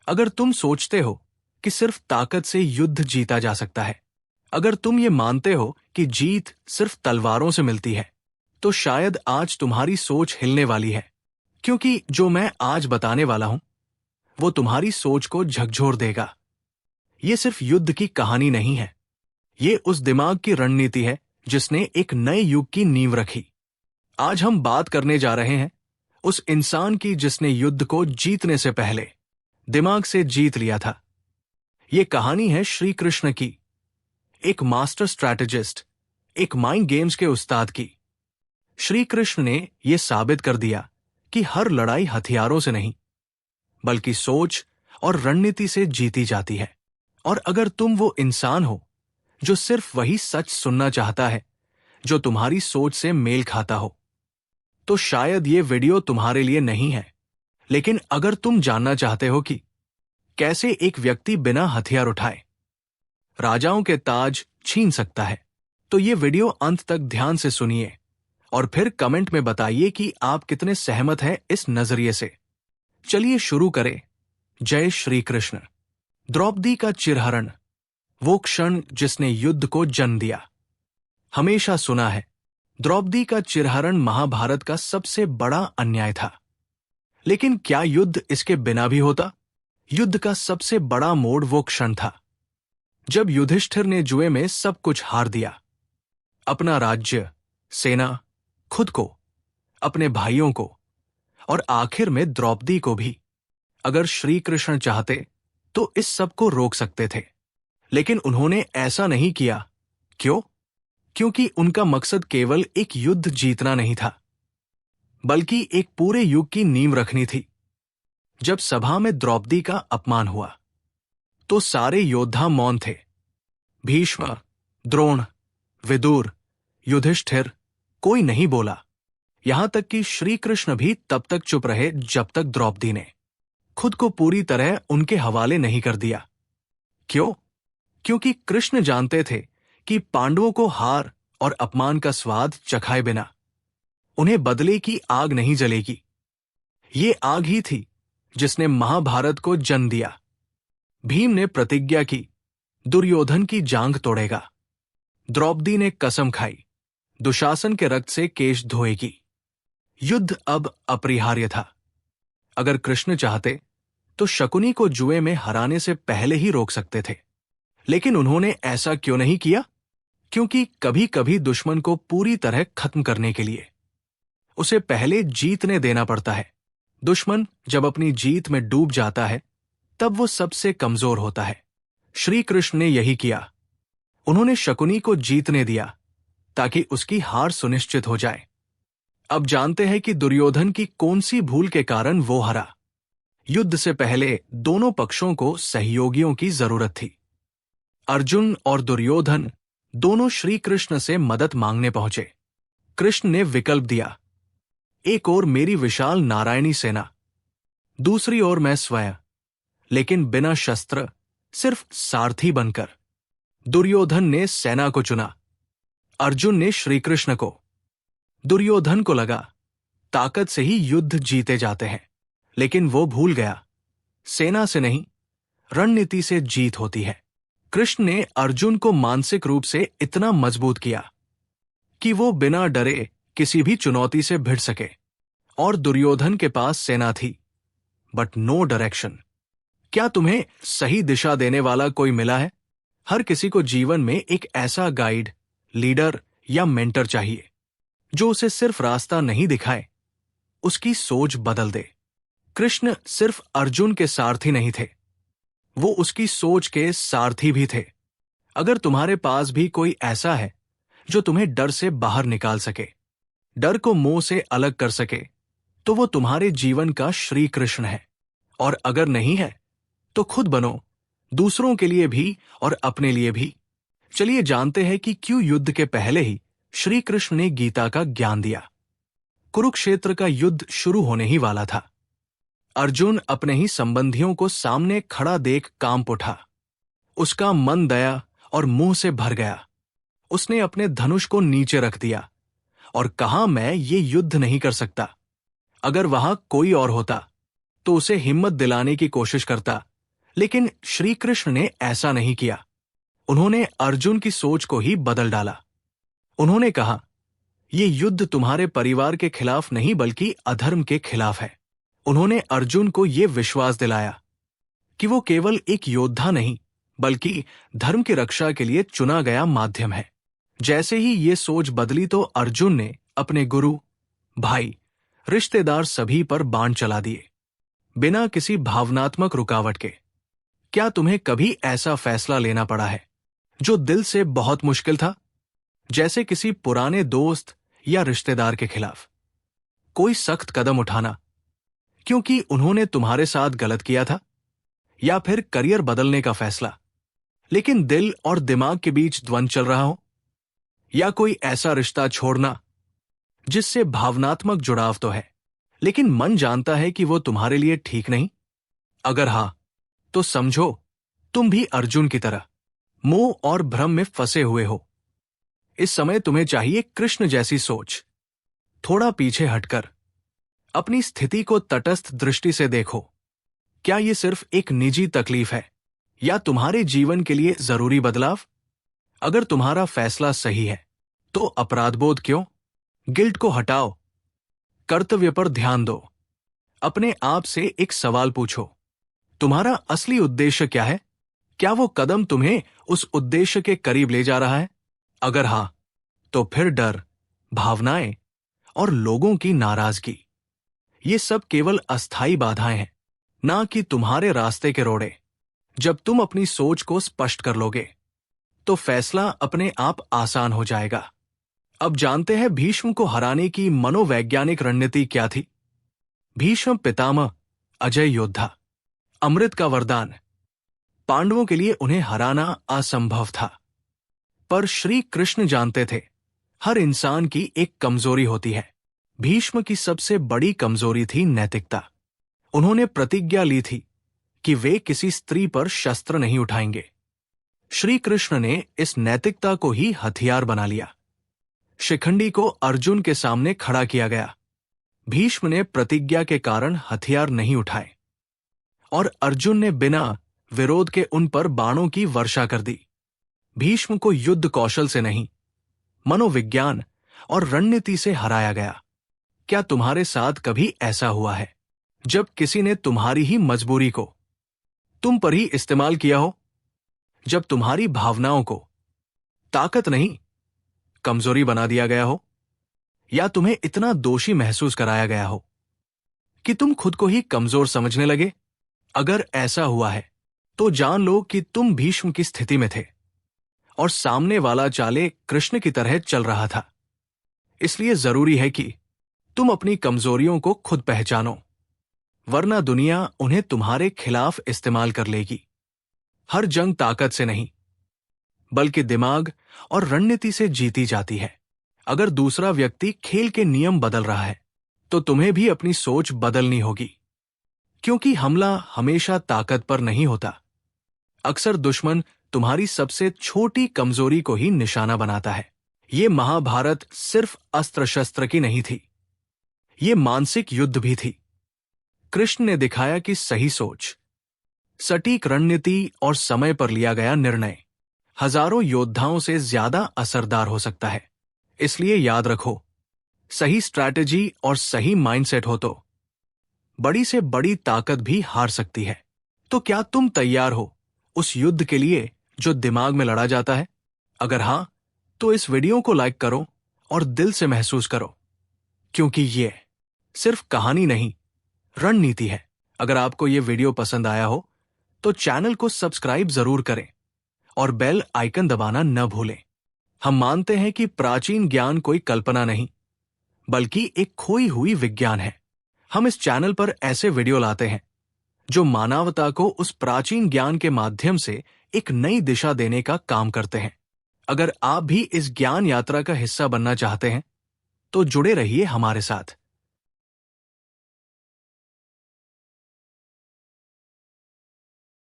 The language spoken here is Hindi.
अगर तुम सोचते हो कि सिर्फ ताकत से युद्ध जीता जा सकता है, अगर तुम ये मानते हो कि जीत सिर्फ तलवारों से मिलती है, तो शायद आज तुम्हारी सोच हिलने वाली है, क्योंकि जो मैं आज बताने वाला हूं वो तुम्हारी सोच को झकझोर देगा। ये सिर्फ युद्ध की कहानी नहीं है, ये उस दिमाग की रणनीति है जिसने एक नए युग की नींव रखी। आज हम बात करने जा रहे हैं उस इंसान की जिसने युद्ध को जीतने से पहले दिमाग से जीत लिया था। ये कहानी है श्री कृष्ण की, एक मास्टर स्ट्रैटेजिस्ट, एक माइंड गेम्स के उस्ताद की। श्री कृष्ण ने यह साबित कर दिया कि हर लड़ाई हथियारों से नहीं, बल्कि सोच और रणनीति से जीती जाती है। और अगर तुम वो इंसान हो जो सिर्फ वही सच सुनना चाहता है जो तुम्हारी सोच से मेल खाता हो, तो शायद ये वीडियो तुम्हारे लिए नहीं है। लेकिन अगर तुम जानना चाहते हो कि कैसे एक व्यक्ति बिना हथियार उठाए राजाओं के ताज छीन सकता है, तो ये वीडियो अंत तक ध्यान से सुनिए और फिर कमेंट में बताइए कि आप कितने सहमत हैं इस नजरिए से। चलिए शुरू करें। जय श्री कृष्ण। द्रौपदी का चिरहरण, वो क्षण जिसने युद्ध को जन्म दिया। हमेशा सुना है, द्रौपदी का चिरहरण महाभारत का सबसे बड़ा अन्याय था। लेकिन क्या युद्ध इसके बिना भी होता? युद्ध का सबसे बड़ा मोड़ वो क्षण था जब युधिष्ठिर ने जुए में सब कुछ हार दिया, अपना राज्य, सेना, खुद को, अपने भाइयों को और आखिर में द्रौपदी को भी। अगर श्री कृष्ण चाहते तो इस सब को रोक सकते थे, लेकिन उन्होंने ऐसा नहीं किया। क्यों? क्योंकि उनका मकसद केवल एक युद्ध जीतना नहीं था, बल्कि एक पूरे युग की नींव रखनी थी। जब सभा में द्रौपदी का अपमान हुआ तो सारे योद्धा मौन थे। भीष्म, द्रोण, विदुर, युधिष्ठिर, कोई नहीं बोला। यहां तक कि श्री कृष्ण भी तब तक चुप रहे जब तक द्रौपदी ने खुद को पूरी तरह उनके हवाले नहीं कर दिया। क्यों? क्योंकि कृष्ण जानते थे कि पांडवों को हार और अपमान का स्वाद चखाए बिना उन्हें बदले की आग नहीं जलेगी। ये आग ही थी जिसने महाभारत को जन्म दिया। भीम ने प्रतिज्ञा की, दुर्योधन की जांघ तोड़ेगा। द्रौपदी ने कसम खाई, दुशासन के रक्त से केश धोएगी। युद्ध अब अपरिहार्य था। अगर कृष्ण चाहते तो शकुनी को जुए में हराने से पहले ही रोक सकते थे, लेकिन उन्होंने ऐसा क्यों नहीं किया? क्योंकि कभी कभी दुश्मन को पूरी तरह खत्म करने के लिए उसे पहले जीतने देना पड़ता है। दुश्मन जब अपनी जीत में डूब जाता है तब वो सबसे कमजोर होता है। श्री कृष्ण ने यही किया। उन्होंने शकुनी को जीतने दिया ताकि उसकी हार सुनिश्चित हो जाए। अब जानते हैं कि दुर्योधन की कौन सी भूल के कारण वो हरा। युद्ध से पहले दोनों पक्षों को सहयोगियों की जरूरत थी। अर्जुन और दुर्योधन दोनों श्री कृष्ण से मदद मांगने पहुंचे। कृष्ण ने विकल्प दिया, एक ओर मेरी विशाल नारायणी सेना, दूसरी ओर मैं स्वयं, लेकिन बिना शस्त्र, सिर्फ सारथी बनकर। दुर्योधन ने सेना को चुना, अर्जुन ने श्री कृष्ण को। दुर्योधन को लगा ताकत से ही युद्ध जीते जाते हैं, लेकिन वो भूल गया सेना से नहीं, रणनीति से जीत होती है। कृष्ण ने अर्जुन को मानसिक रूप से इतना मजबूत किया कि वो बिना डरे किसी भी चुनौती से भिड़ सके। और दुर्योधन के पास सेना थी, बट नो डायरेक्शन। क्या तुम्हें सही दिशा देने वाला कोई मिला है? हर किसी को जीवन में एक ऐसा गाइड, लीडर या मेंटर चाहिए जो उसे सिर्फ रास्ता नहीं दिखाए, उसकी सोच बदल दे। कृष्ण सिर्फ अर्जुन के सारथी नहीं थे, वो उसकी सोच के सारथी भी थे। अगर तुम्हारे पास भी कोई ऐसा है जो तुम्हें डर से बाहर निकाल सके, डर को मोह से अलग कर सके, तो वो तुम्हारे जीवन का श्री कृष्ण है। और अगर नहीं है तो खुद बनो, दूसरों के लिए भी और अपने लिए भी। चलिए जानते हैं कि क्यों युद्ध के पहले ही श्री कृष्ण ने गीता का ज्ञान दिया। कुरुक्षेत्र का युद्ध शुरू होने ही वाला था। अर्जुन अपने ही संबंधियों को सामने खड़ा देख कांप उठा। उसका मन दया और मोह से भर गया। उसने अपने धनुष को नीचे रख दिया और कहा, मैं ये युद्ध नहीं कर सकता। अगर वहां कोई और होता तो उसे हिम्मत दिलाने की कोशिश करता लेकिन श्री कृष्ण ने ऐसा नहीं किया। उन्होंने अर्जुन की सोच को ही बदल डाला। उन्होंने कहा, ये युद्ध तुम्हारे परिवार के खिलाफ नहीं बल्कि अधर्म के खिलाफ है। उन्होंने अर्जुन को यह विश्वास दिलाया कि वो केवल एक योद्धा नहीं बल्कि धर्म की रक्षा के लिए चुना गया माध्यम है। जैसे ही ये सोच बदली तो अर्जुन ने अपने गुरु, भाई, रिश्तेदार सभी पर बाण चला दिए, बिना किसी भावनात्मक रुकावट के। क्या तुम्हें कभी ऐसा फैसला लेना पड़ा है जो दिल से बहुत मुश्किल था, जैसे किसी पुराने दोस्त या रिश्तेदार के खिलाफ कोई सख्त कदम उठाना क्योंकि उन्होंने तुम्हारे साथ गलत किया था, या फिर करियर बदलने का फैसला लेकिन दिल और दिमाग के बीच द्वंद्व चल रहा हो, या कोई ऐसा रिश्ता छोड़ना जिससे भावनात्मक जुड़ाव तो है लेकिन मन जानता है कि वो तुम्हारे लिए ठीक नहीं? अगर हां, तो समझो तुम भी अर्जुन की तरह मोह और भ्रम में फंसे हुए हो। इस समय तुम्हें चाहिए कृष्ण जैसी सोच। थोड़ा पीछे हटकर अपनी स्थिति को तटस्थ दृष्टि से देखो। क्या यह सिर्फ एक निजी तकलीफ है या तुम्हारे जीवन के लिए जरूरी बदलाव? अगर तुम्हारा फैसला सही है तो अपराधबोध क्यों? गिल्ट को हटाओ, कर्तव्य पर ध्यान दो। अपने आप से एक सवाल पूछो, तुम्हारा असली उद्देश्य क्या है? क्या वो कदम तुम्हें उस उद्देश्य के करीब ले जा रहा है? अगर हां, तो फिर डर, भावनाएं और लोगों की नाराजगी, ये सब केवल अस्थायी बाधाएं हैं, ना कि तुम्हारे रास्ते के रोड़े। जब तुम अपनी सोच को स्पष्ट कर लोगे तो फैसला अपने आप आसान हो जाएगा। अब जानते हैं भीष्म को हराने की मनोवैज्ञानिक रणनीति क्या थी। भीष्म पितामह, अजय योद्धा, अमृत का वरदान। पांडवों के लिए उन्हें हराना असंभव था, पर श्री कृष्ण जानते थे हर इंसान की एक कमजोरी होती है। भीष्म की सबसे बड़ी कमजोरी थी नैतिकता। उन्होंने प्रतिज्ञा ली थी कि वे किसी स्त्री पर शस्त्र नहीं उठाएंगे। श्री कृष्ण ने इस नैतिकता को ही हथियार बना लिया। शिखंडी को अर्जुन के सामने खड़ा किया गया। भीष्म ने प्रतिज्ञा के कारण हथियार नहीं उठाए और अर्जुन ने बिना विरोध के उन पर बाणों की वर्षा कर दी। भीष्म को युद्ध कौशल से नहीं, मनोविज्ञान और रणनीति से हराया गया। क्या तुम्हारे साथ कभी ऐसा हुआ है जब किसी ने तुम्हारी ही मजबूरी को तुम पर ही इस्तेमाल किया हो? जब तुम्हारी भावनाओं को ताकत नहीं, कमजोरी बना दिया गया हो, या तुम्हें इतना दोषी महसूस कराया गया हो कि तुम खुद को ही कमजोर समझने लगे? अगर ऐसा हुआ है तो जान लो कि तुम भीष्म की स्थिति में थे और सामने वाला चाले कृष्ण की तरह चल रहा था। इसलिए जरूरी है कि तुम अपनी कमजोरियों को खुद पहचानो, वरना दुनिया उन्हें तुम्हारे खिलाफ इस्तेमाल कर लेगी। हर जंग ताकत से नहीं बल्कि दिमाग और रणनीति से जीती जाती है। अगर दूसरा व्यक्ति खेल के नियम बदल रहा है तो तुम्हें भी अपनी सोच बदलनी होगी, क्योंकि हमला हमेशा ताकत पर नहीं होता। अक्सर दुश्मन तुम्हारी सबसे छोटी कमजोरी को ही निशाना बनाता है। ये महाभारत सिर्फ अस्त्र शस्त्र की नहीं थी, ये मानसिक युद्ध भी थी। कृष्ण ने दिखाया कि सही सोच, सटीक रणनीति और समय पर लिया गया निर्णय हजारों योद्धाओं से ज्यादा असरदार हो सकता है। इसलिए याद रखो, सही स्ट्रैटेजी और सही माइंडसेट हो तो बड़ी से बड़ी ताकत भी हार सकती है। तो क्या तुम तैयार हो उस युद्ध के लिए जो दिमाग में लड़ा जाता है? अगर हां, तो इस वीडियो को लाइक करो और दिल से महसूस करो, क्योंकि ये सिर्फ कहानी नहीं, रणनीति है। अगर आपको ये वीडियो पसंद आया हो तो चैनल को सब्सक्राइब जरूर करें और बेल आइकन दबाना न भूलें। हम मानते हैं कि प्राचीन ज्ञान कोई कल्पना नहीं बल्कि एक खोई हुई विज्ञान है। हम इस चैनल पर ऐसे वीडियो लाते हैं जो मानवता को उस प्राचीन ज्ञान के माध्यम से एक नई दिशा देने का काम करते हैं। अगर आप भी इस ज्ञान यात्रा का हिस्सा बनना चाहते हैं तो जुड़े रहिए हमारे साथ।